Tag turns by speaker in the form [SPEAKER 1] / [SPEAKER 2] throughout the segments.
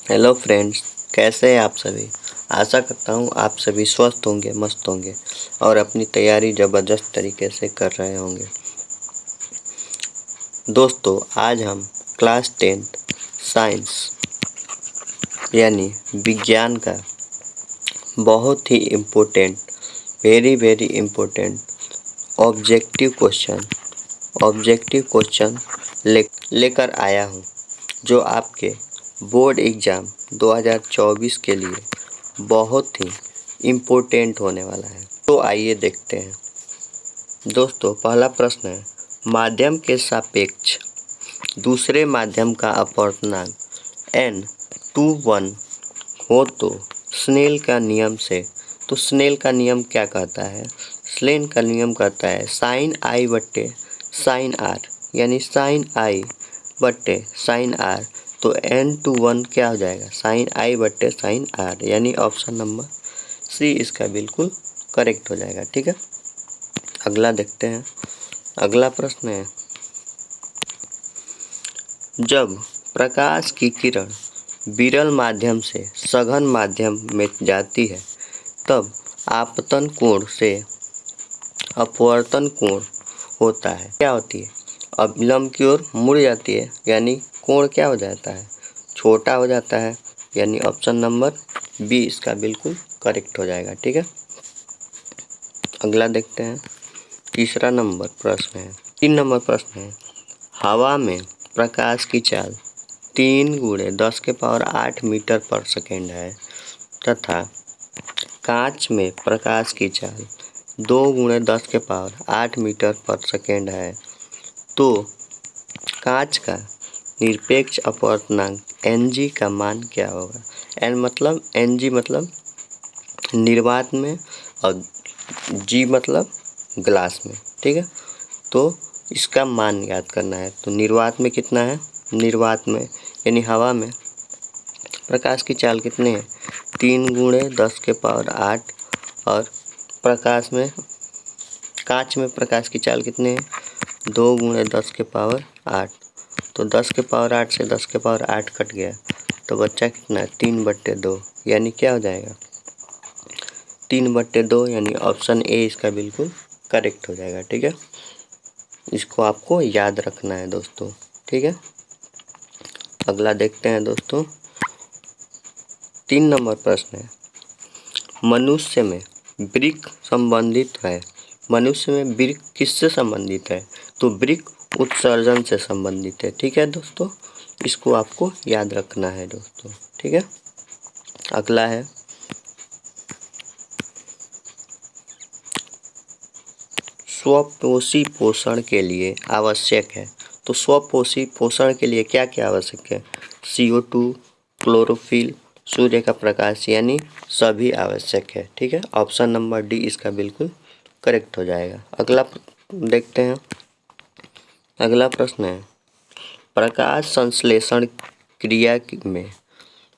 [SPEAKER 1] Hello friends, कैसे हैं आप सभी। आशा करता हूँ आप सभी स्वस्थ होंगे, मस्त होंगे और अपनी तैयारी ज़बरदस्त तरीके से कर रहे होंगे। दोस्तों, आज हम क्लास 10th साइंस यानी विज्ञान का बहुत ही important, very very important objective question लेकर आया हूँ, जो आपके बोर्ड एग्ज़ाम 2024 के लिए बहुत ही इम्पोर्टेंट होने वाला है। तो आइए देखते हैं। दोस्तों, पहला प्रश्न है, माध्यम के सापेक्ष दूसरे माध्यम का अपवर्तनांक n/1 हो तो स्नेल का नियम से, तो स्नेल का नियम क्या कहता है? स्नेल का नियम कहता है साइन i बट्टे साइन r, यानी साइन i बट्टे साइन r। तो n/1 क्या हो जाएगा? साइन i बट्टे साइन r, यानी ऑप्शन नंबर सी इसका बिल्कुल करेक्ट हो जाएगा। ठीक है, अगला देखते हैं। अगला प्रश्न है, जब प्रकाश की किरण विरल माध्यम से सघन माध्यम में जाती है, तब आपतन कोण से अपवर्तन कोण होता है, क्या होती है? अभिलंब की ओर मुड़ जाती है, यानी कोण क्या हो जाता है? छोटा हो जाता है, यानी ऑप्शन नंबर बी इसका बिल्कुल करेक्ट हो जाएगा। ठीक है, अगला देखते हैं। तीसरा नंबर प्रश्न है, 3 नंबर प्रश्न है, हवा में प्रकाश की चाल 3 × 10⁸ मीटर पर सेकेंड है तथा कांच में प्रकाश की चाल 2 × 10⁸ मीटर पर सेकेंड है, तो कांच का निरपेक्ष अपवर्तनांक Ng का मान क्या होगा? Ng मतलब निर्वात में और G मतलब ग्लास में। ठीक है, तो इसका मान याद करना है। तो निर्वात में कितना है? निर्वात में यानी हवा में प्रकाश की चाल कितनी है? 3 × 10⁸ और प्रकाश में, कांच में प्रकाश की चाल कितनी है? 2 × 10⁸। तो 10⁸ से 10⁸ कट गया तो बच्चा कितना है? 3/2, यानी क्या हो जाएगा? 3/2, यानी ऑप्शन ए इसका बिल्कुल करेक्ट हो जाएगा। ठीक है, इसको आपको याद रखना है दोस्तों। ठीक है, अगला देखते हैं दोस्तों। 3 नंबर प्रश्न है, मनुष्य में वृक्क संबंधित है। मनुष्य में वृक्क किससे संबंधित है? तो वृक्क उत्सर्जन से संबंधित है। ठीक है दोस्तों, इसको आपको याद रखना है दोस्तों। ठीक है, अगला है, स्वपोषी पोषण के लिए आवश्यक है। तो स्वपोषी पोषण के लिए क्या क्या आवश्यक है? CO2, क्लोरोफिल, सूर्य का प्रकाश, यानी सभी आवश्यक है। ठीक है, ऑप्शन नंबर डी इसका बिल्कुल करेक्ट हो जाएगा। अगला देखते हैं। अगला प्रश्न है, प्रकाश संश्लेषण क्रिया में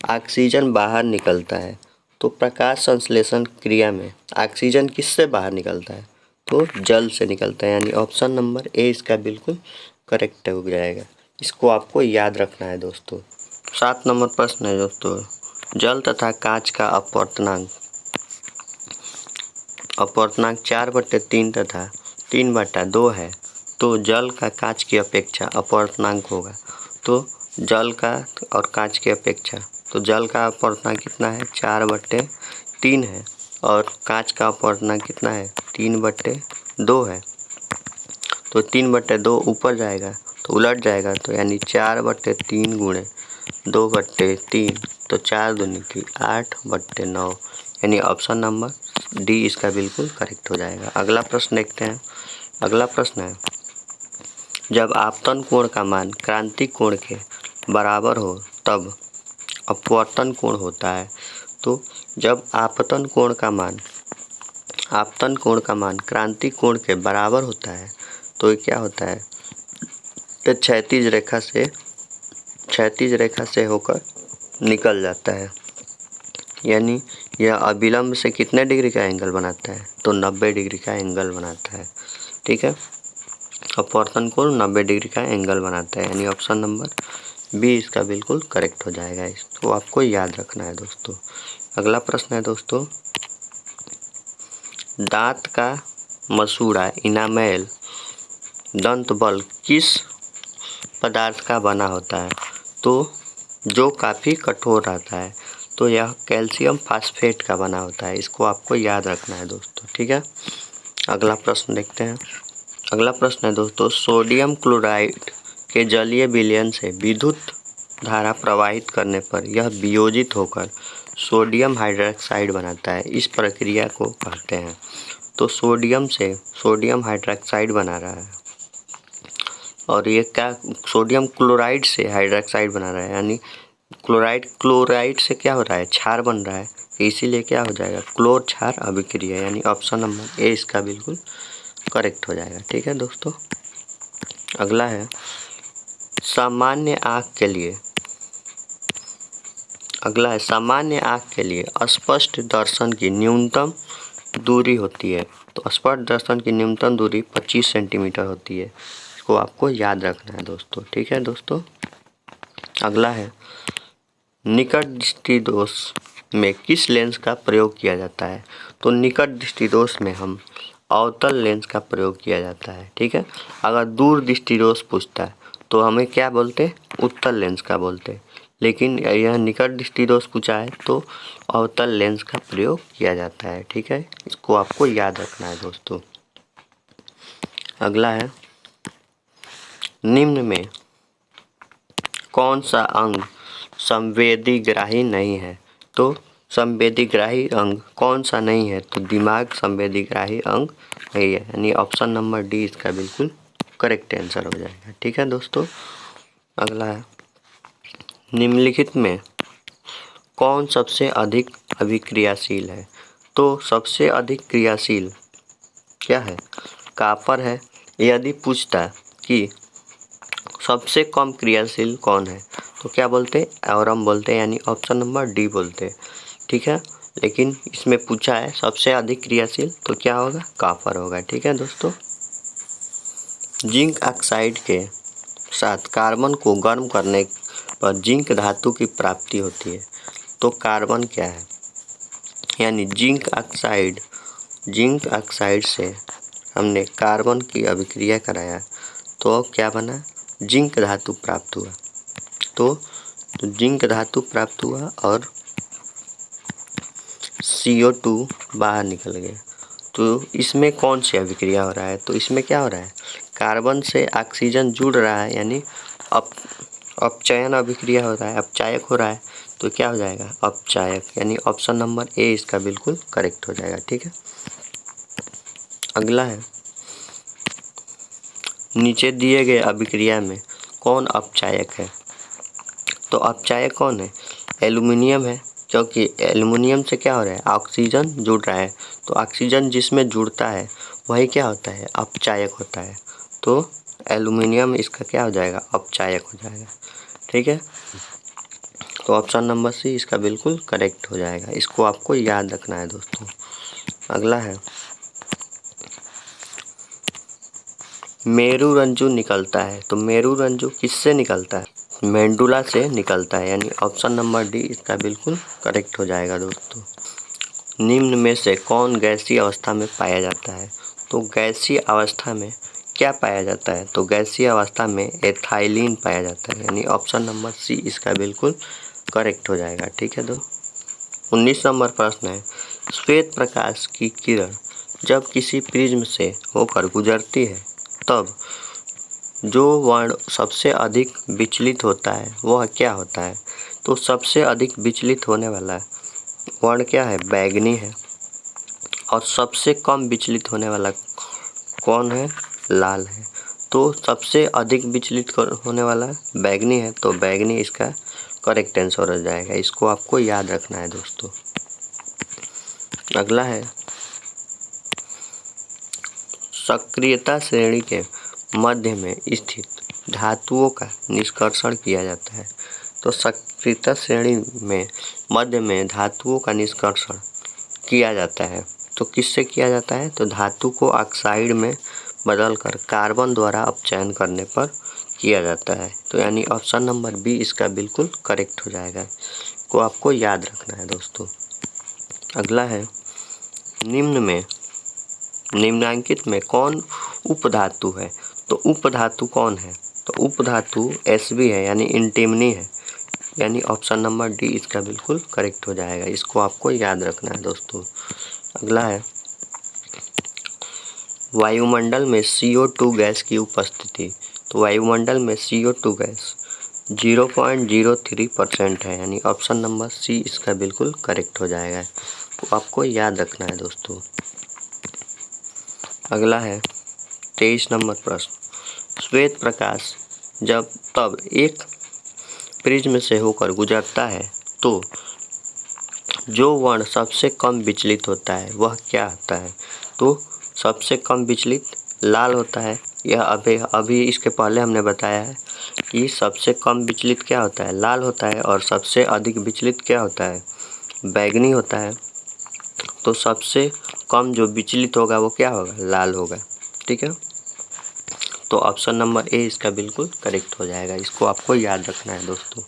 [SPEAKER 1] ऑक्सीजन बाहर निकलता है। तो प्रकाश संश्लेषण क्रिया में ऑक्सीजन किससे बाहर निकलता है? तो जल से निकलता है, यानी ऑप्शन नंबर ए इसका बिल्कुल करेक्ट हो जाएगा। इसको आपको याद रखना है दोस्तों। 7 नंबर प्रश्न है दोस्तों, जल तथा कांच का अपवर्तनांक 4/3 तथा 3/2 है, तो जल का कांच की अपेक्षा अपवर्तनांक होगा। तो जल का और कांच की अपेक्षा, तो जल का अपवर्तनांक कितना है? 4/3 है और कांच का अपवर्तनांक कितना है? 3/2 है। तो 3/2 ऊपर जाएगा तो उलट जाएगा, तो यानी 4/3 × 2/3, तो 4 दूनी 8/9, यानी ऑप्शन नंबर डी इसका बिल्कुल करेक्ट हो जाएगा। अगला प्रश्न देखते हैं। अगला प्रश्न है, जब आपतन कोण का मान क्रांतिक कोण के बराबर हो तब अपवर्तन कोण होता है। तो जब आपतन कोण का मान क्रांतिक कोण के बराबर होता है तो ये क्या होता है? ये क्षैतिज रेखा से होकर निकल जाता है, यानी यह अभिलंब से कितने डिग्री का एंगल बनाता है? तो 90 डिग्री का एंगल बनाता है। ठीक है, अपवर्तन कोण 90 डिग्री का एंगल बनाता है, यानी ऑप्शन नंबर बी इसका बिल्कुल करेक्ट हो जाएगा। इसको आपको याद रखना है दोस्तों। अगला प्रश्न है दोस्तों, दांत का मसूड़ा इनामेल दंत बल किस पदार्थ का बना होता है? तो जो काफ़ी कठोर रहता है, तो यह कैल्शियम फास्फेट का बना होता है। इसको आपको याद रखना है दोस्तों, ठीक है। अगला प्रश्न देखते हैं। अगला प्रश्न है दोस्तों, सोडियम क्लोराइड के जलीय विलयन से विद्युत धारा प्रवाहित करने पर यह वियोजित होकर सोडियम हाइड्रोक्साइड बनाता है। इस प्रक्रिया को कहते हैं। तो सोडियम से सोडियम हाइड्रोक्साइड बना रहा है, और ये क्या सोडियम क्लोराइड से हाइड्रोक्साइड बना रहा है, यानी क्लोराइड से क्या हो रहा है, क्षार बन रहा है। इसीलिए क्या हो जाएगा, क्लोर क्षार अभिक्रिया, यानी ऑप्शन नंबर ए इसका बिल्कुल करेक्ट हो जाएगा, ठीक है दोस्तों। अगला है, सामान्य आँख के लिए स्पष्ट दर्शन की न्यूनतम दूरी होती है। तो स्पष्ट दर्शन की न्यूनतम दूरी 25 सेंटीमीटर होती है। इसको आपको याद रखना है दोस्तों, ठीक है दोस्तों। अगला है, निकट दृष्टि दोष में किस लेंस का प्रयोग किया जाता है? तो निकट दृष्टि दोष में हम अवतल लेंस का प्रयोग किया जाता है, ठीक है। अगर दूर दृष्टि दोष पूछता है तो हमें क्या बोलते, उत्तल लेंस का बोलते। लेकिन यह निकट दृष्टि दोष पूछा है तो अवतल लेंस का प्रयोग किया जाता है, ठीक है। इसको आपको याद रखना है दोस्तों। अगला है, निम्न में कौन सा अंग संवेदीग्राही नहीं है? तो संवेदीग्राही अंग कौन सा नहीं है? तो दिमाग संवेदीग्राही अंग नहीं है, यानी ऑप्शन नंबर डी इसका बिल्कुल करेक्ट आंसर हो जाएगा, ठीक है दोस्तों। अगला है, निम्नलिखित में कौन सबसे अधिक अभिक्रियाशील है? तो सबसे अधिक क्रियाशील क्या है, कॉपर है। यदि पूछता कि सबसे कम क्रियाशील कौन है, तो क्या बोलते, एवरम बोलते, यानी ऑप्शन नंबर डी बोलते, ठीक है। लेकिन इसमें पूछा है सबसे अधिक क्रियाशील, तो क्या होगा, कॉपर होगा, ठीक है दोस्तों। जिंक ऑक्साइड के साथ कार्बन को गर्म करने पर जिंक धातु की प्राप्ति होती है। तो कार्बन क्या है, यानी जिंक ऑक्साइड से हमने कार्बन की अभिक्रिया कराया तो क्या बना, जिंक धातु प्राप्त हुआ। तो जिंक धातु प्राप्त हुआ और CO2 बाहर निकल गया। तो इसमें कौन सी अभिक्रिया हो रहा है? तो इसमें क्या हो रहा है, कार्बन से ऑक्सीजन जुड़ रहा है, यानी अपचयन अभिक्रिया हो रहा है, अपचायक हो रहा है। तो क्या हो जाएगा, अपचायक, यानी ऑप्शन नंबर ए इसका बिल्कुल करेक्ट हो जाएगा, ठीक है। अगला है, नीचे दिए गए अभिक्रिया में कौन अपचायक है? तो अपचायक कौन है, एल्युमिनियम है, क्योंकि एल्युमिनियम से क्या हो रहा है, ऑक्सीजन जुड़ रहा है। तो ऑक्सीजन जिसमें जुड़ता है वही क्या होता है, अपचायक होता है। तो एल्युमिनियम इसका क्या हो जाएगा, अपचायक हो जाएगा, ठीक है। तो ऑप्शन नंबर सी इसका बिल्कुल करेक्ट हो जाएगा। इसको आपको याद रखना है दोस्तों। अगला है, मेरुरंजु निकलता है। तो मेरुरंजु किससे निकलता है, मेंडुला से निकलता है, यानी ऑप्शन नंबर डी इसका बिल्कुल करेक्ट हो जाएगा दोस्तों। निम्न में से कौन गैसीय अवस्था में पाया जाता है? तो गैसीय अवस्था में क्या पाया जाता है? तो गैसीय अवस्था में एथाइलिन पाया जाता है, यानी ऑप्शन नंबर सी इसका बिल्कुल करेक्ट हो जाएगा, ठीक है। 19 नंबर प्रश्न है, श्वेत प्रकाश की किरण जब किसी प्रिज्म से होकर गुजरती है तब जो वर्ण सबसे अधिक विचलित होता है वह क्या होता है? तो सबसे अधिक विचलित होने वाला वर्ण क्या है, बैगनी है। और सबसे कम विचलित होने वाला कौन है, लाल है। तो सबसे अधिक विचलित होने वाला बैगनी है, तो बैगनी इसका करेक्ट आंसर हो जाएगा। इसको आपको याद रखना है दोस्तों। अगला है, सक्रियता श्रेणी के मध्य में स्थित धातुओं का निष्कर्षण किया जाता है। तो सक्रियता श्रेणी में मध्य में धातुओं का निष्कर्षण किया जाता है। तो किससे किया जाता है? तो धातु को ऑक्साइड में बदलकर कार्बन द्वारा अपचयन करने पर किया जाता है। तो यानी ऑप्शन नंबर बी इसका बिल्कुल करेक्ट हो जाएगा, को आपको याद रखना है दोस्तों। अगला है, निम्नांकित में कौन उपधातु है? तो उपधातु कौन है? तो उपधातु Sb है, यानी एंटीमनी है, यानी ऑप्शन नंबर डी इसका बिल्कुल करेक्ट हो जाएगा। इसको आपको याद रखना है दोस्तों। अगला है, वायुमंडल में CO2 गैस की उपस्थिति। तो वायुमंडल में CO2 गैस 0.03% है, यानी ऑप्शन नंबर सी इसका बिल्कुल करेक्ट हो जाएगा। तो आपको याद रखना है दोस्तों। अगला है 23 नंबर प्रश्न, श्वेत प्रकाश तब एक प्रिज्म से होकर गुजरता है तो जो वर्ण सबसे कम विचलित होता है वह क्या होता है? तो सबसे कम विचलित लाल होता है। यह अभी इसके पहले हमने बताया है कि सबसे कम विचलित क्या होता है? लाल होता है। और सबसे अधिक विचलित क्या होता है? बैंगनी होता है। तो सबसे कम जो विचलित होगा वो क्या होगा? लाल होगा। ठीक है, तो ऑप्शन नंबर ए इसका बिल्कुल करेक्ट हो जाएगा। इसको आपको याद रखना है दोस्तों।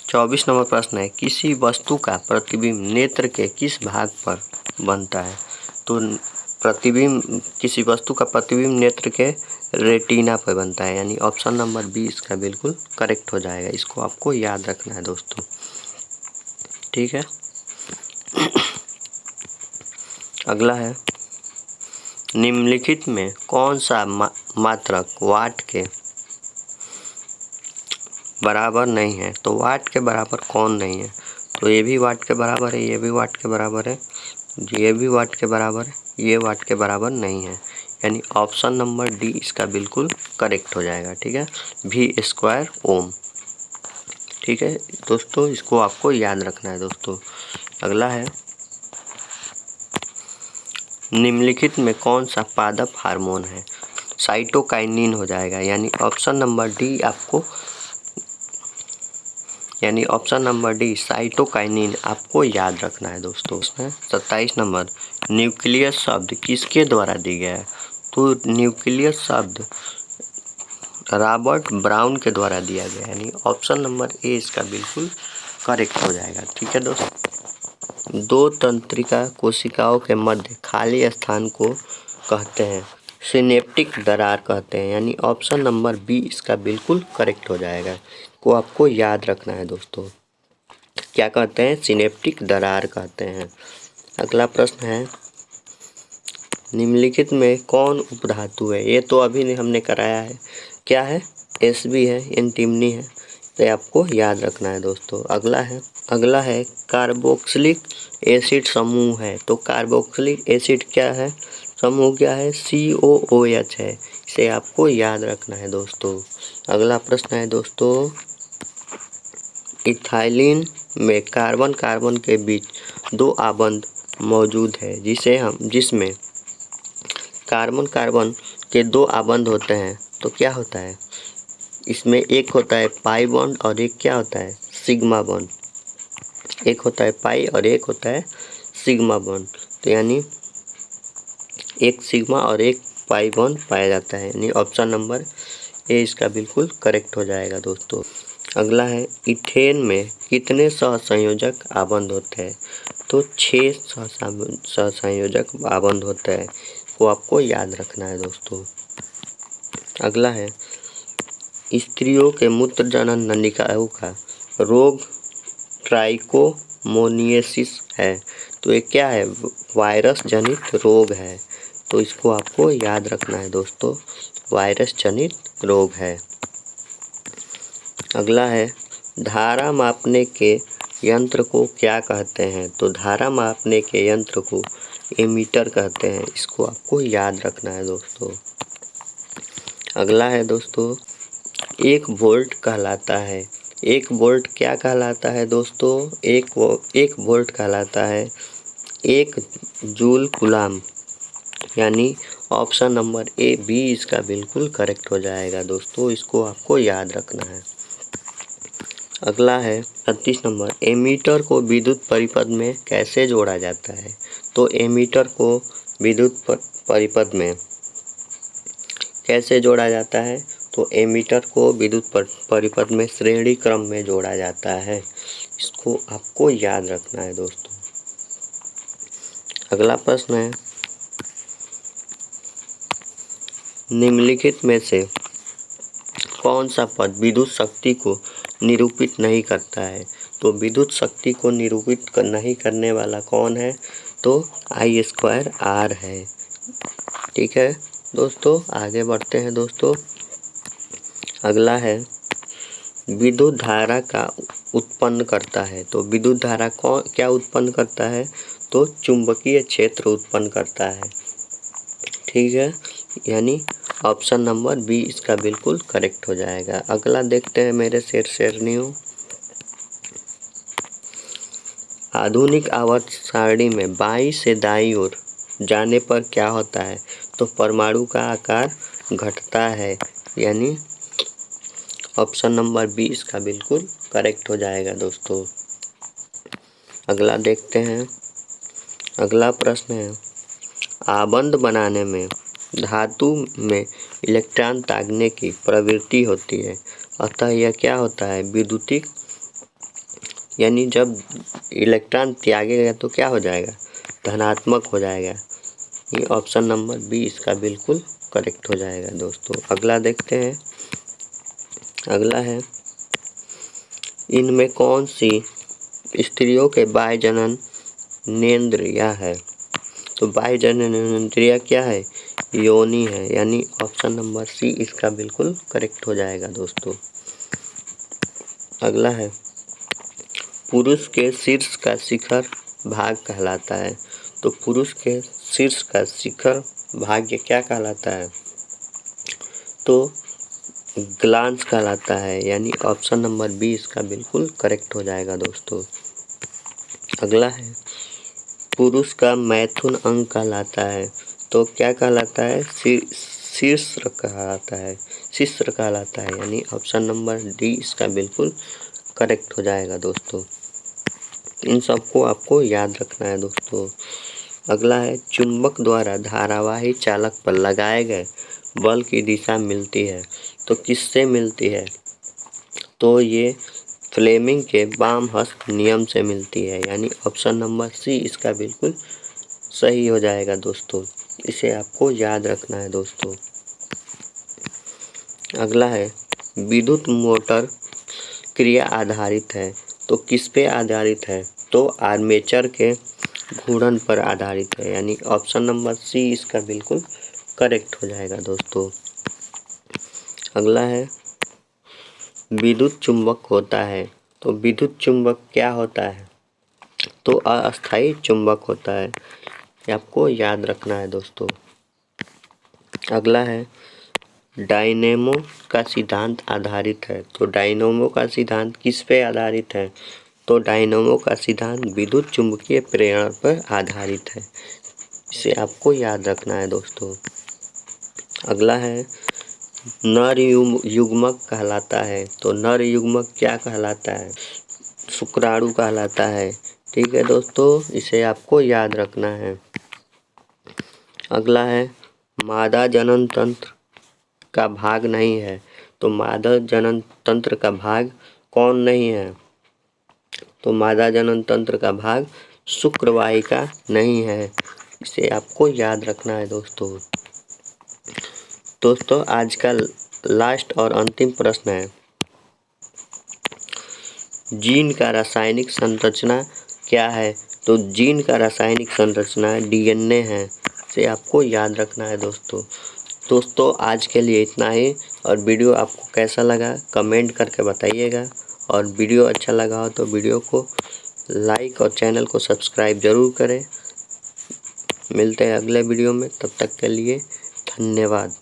[SPEAKER 1] 24 नंबर प्रश्न है, किसी वस्तु का प्रतिबिंब नेत्र के किस भाग पर बनता है? तो किसी वस्तु का प्रतिबिंब नेत्र के रेटिना पर बनता है, यानी ऑप्शन नंबर बी इसका बिल्कुल करेक्ट हो जाएगा। इसको आपको याद रखना है दोस्तों। ठीक है, अगला है, निम्नलिखित में कौन सा मात्रक वाट के बराबर नहीं है? तो वाट के बराबर कौन नहीं है? तो ये भी वाट के बराबर है, ये भी वाट के बराबर है, ये भी वाट के बराबर है, ये वाट के बराबर नहीं है, यानी ऑप्शन नंबर डी इसका बिल्कुल करेक्ट हो जाएगा। ठीक है, V² ओम। ठीक है दोस्तों, इसको आपको याद रखना है दोस्तों। अगला है, निम्नलिखित में कौन सा पादप हार्मोन है? साइटोकाइनिन हो जाएगा, यानी ऑप्शन नंबर डी साइटोकाइनिन आपको याद रखना है दोस्तों। 27 नंबर, न्यूक्लियस शब्द किसके द्वारा दी गया है? तो न्यूक्लियस शब्द रॉबर्ट ब्राउन के द्वारा दिया गया है, यानी ऑप्शन नंबर ए इसका बिल्कुल करेक्ट हो जाएगा। ठीक है दोस्तों, दो तंत्रिका कोशिकाओं के मध्य खाली स्थान को कहते हैं सिनेप्टिक दरार कहते हैं, यानी ऑप्शन नंबर बी इसका बिल्कुल करेक्ट हो जाएगा। को आपको याद रखना है दोस्तों, क्या कहते हैं? सिनेप्टिक दरार कहते हैं। अगला प्रश्न है, निम्नलिखित में कौन उपधातु है? ये तो अभी हमने कराया है, क्या है? Sb है, एंटीमनी है, तो आपको याद रखना है दोस्तों। अगला है कार्बोक्सिलिक एसिड समूह है। तो कार्बोक्सिलिक एसिड क्या है? समूह क्या है? COOH है, इसे आपको याद रखना है दोस्तों। अगला प्रश्न है दोस्तों, इथाइलिन में कार्बन कार्बन के बीच दो आबंध मौजूद है, जिसमें कार्बन कार्बन के दो आबंध होते हैं, तो क्या होता है? इसमें एक होता है पाई बॉन्ड और एक क्या होता है? Sigma bond. एक होता है पाई और एक होता है सिग्मा बॉन्ड। तो यानी एक सिग्मा और एक पाई बॉन्ड पाया जाता है, यानी ऑप्शन नंबर ए इसका बिल्कुल करेक्ट हो जाएगा दोस्तों। अगला है, इथेन में कितने सहसंयोजक आबंध होते हैं? तो 6 सहसंयोजक आबंध होते हैं, वो आपको याद रखना है दोस्तों। अगला है, स्त्रियों के मूत्रजनन नलिकाओं का रोग ट्राइकोमोनियसिस है। तो ये क्या है? वायरस जनित रोग है, तो इसको आपको याद रखना है दोस्तों, वायरस जनित रोग है। अगला है, धारा मापने के यंत्र को क्या कहते हैं? तो धारा मापने के यंत्र को एमीटर कहते हैं, इसको आपको याद रखना है दोस्तों। अगला है दोस्तों, 1 वोल्ट कहलाता है। 1 वोल्ट क्या कहलाता है दोस्तों? 1 वोल्ट कहलाता है 1 जूल कूलाम, यानी ऑप्शन नंबर ए बी इसका बिल्कुल करेक्ट हो जाएगा दोस्तों। इसको आपको याद रखना है। अगला है 36 नंबर, एमीटर को विद्युत परिपथ में कैसे जोड़ा जाता है? तो एमीटर को विद्युत परिपथ में कैसे जोड़ा जाता है? तो एमीटर को विद्युत परिपथ में श्रेणी क्रम में जोड़ा जाता है। इसको आपको याद रखना है दोस्तों। अगला प्रश्न है, निम्नलिखित में से कौन सा पद विद्युत शक्ति को निरूपित नहीं करता है? तो विद्युत शक्ति को निरूपित नहीं करने वाला कौन है? तो I² है। ठीक है दोस्तों, आगे बढ़ते हैं दोस्तों। अगला है, विद्युत धारा का उत्पन्न करता है। तो विद्युत धारा क्या उत्पन्न करता है? तो चुंबकीय क्षेत्र उत्पन्न करता है। ठीक है, यानी ऑप्शन नंबर बी इसका बिल्कुल करेक्ट हो जाएगा। अगला देखते हैं मेरे शेरनियों। आधुनिक आवर्त सारणी में बाईं से दाईं ओर जाने पर क्या होता है? तो परमाणु का आकार घटता है, यानी ऑप्शन नंबर बी इसका बिल्कुल करेक्ट हो जाएगा दोस्तों। अगला देखते हैं। अगला प्रश्न है, आबंध बनाने में धातु में इलेक्ट्रॉन त्यागने की प्रवृत्ति होती है, अतः यह क्या होता है? विद्युतिक, यानी जब इलेक्ट्रॉन त्यागेगा तो क्या हो जाएगा? धनात्मक हो जाएगा। ये ऑप्शन नंबर बी इसका बिल्कुल करेक्ट हो जाएगा दोस्तों। अगला देखते हैं। अगला है, इनमें कौन सी स्त्रियों के बाह्य जननेंद्रियां है? तो बाह्य जननेंद्रियां क्या है? योनि है, यानी ऑप्शन नंबर सी इसका बिल्कुल करेक्ट हो जाएगा दोस्तों। अगला है, पुरुष के शीर्ष का शिखर भाग कहलाता है। तो पुरुष के शीर्ष का शिखर भाग क्या कहलाता है? तो ग्लांस कहलाता है, यानी ऑप्शन नंबर बी इसका बिल्कुल करेक्ट हो जाएगा दोस्तों। अगला है, पुरुष का मैथुन अंग कहलाता है। तो क्या कहलाता है? शीर्ष कहलाता है, शिश्र कहलाता है, यानी ऑप्शन नंबर डी इसका बिल्कुल करेक्ट हो जाएगा दोस्तों। इन सबको आपको याद रखना है दोस्तों। अगला है, चुंबक द्वारा धारावाही चालक पर लगाए गए बल की दिशा मिलती है। तो किससे मिलती है? तो ये फ्लेमिंग के वाम हस्त नियम से मिलती है, यानी ऑप्शन नंबर सी इसका बिल्कुल सही हो जाएगा दोस्तों। इसे आपको याद रखना है दोस्तों। अगला है, विद्युत मोटर क्रिया आधारित है। तो किस पे आधारित है? तो आर्मेचर के घूर्णन पर आधारित है, यानी ऑप्शन नंबर सी इसका बिल्कुल करेक्ट हो जाएगा दोस्तों। अगला है, विद्युत चुंबक होता है। तो विद्युत चुंबक क्या होता है? तो अस्थायी चुंबक होता है, ये आपको याद रखना है दोस्तों। अगला है, डायनेमो का सिद्धांत आधारित है। तो डायनेमो का सिद्धांत किस पे आधारित है? तो डायनेमो का सिद्धांत विद्युत चुंबकीय प्रेरण पर आधारित है, इसे आपको याद रखना है दोस्तों। अगला है, नर युग्मक कहलाता है। तो नर युग्मक क्या कहलाता है? शुक्राणु कहलाता है। ठीक है दोस्तों, इसे आपको याद रखना है। अगला है, मादा जनन तंत्र का भाग नहीं है। तो मादा जनन तंत्र का भाग कौन नहीं है? तो मादा जनन तंत्र का भाग शुक्रवाहिका नहीं है, इसे आपको याद रखना है दोस्तों। दोस्तों आज का लास्ट और अंतिम प्रश्न है, जीन का रासायनिक संरचना क्या है? तो जीन का रासायनिक संरचना डीएनए है, इसे आपको याद रखना है दोस्तों आज के लिए इतना ही। और वीडियो आपको कैसा लगा कमेंट करके बताइएगा, और वीडियो अच्छा लगा हो तो वीडियो को लाइक और चैनल को सब्सक्राइब ज़रूर करें। मिलते हैं अगले वीडियो में, तब तक के लिए धन्यवाद।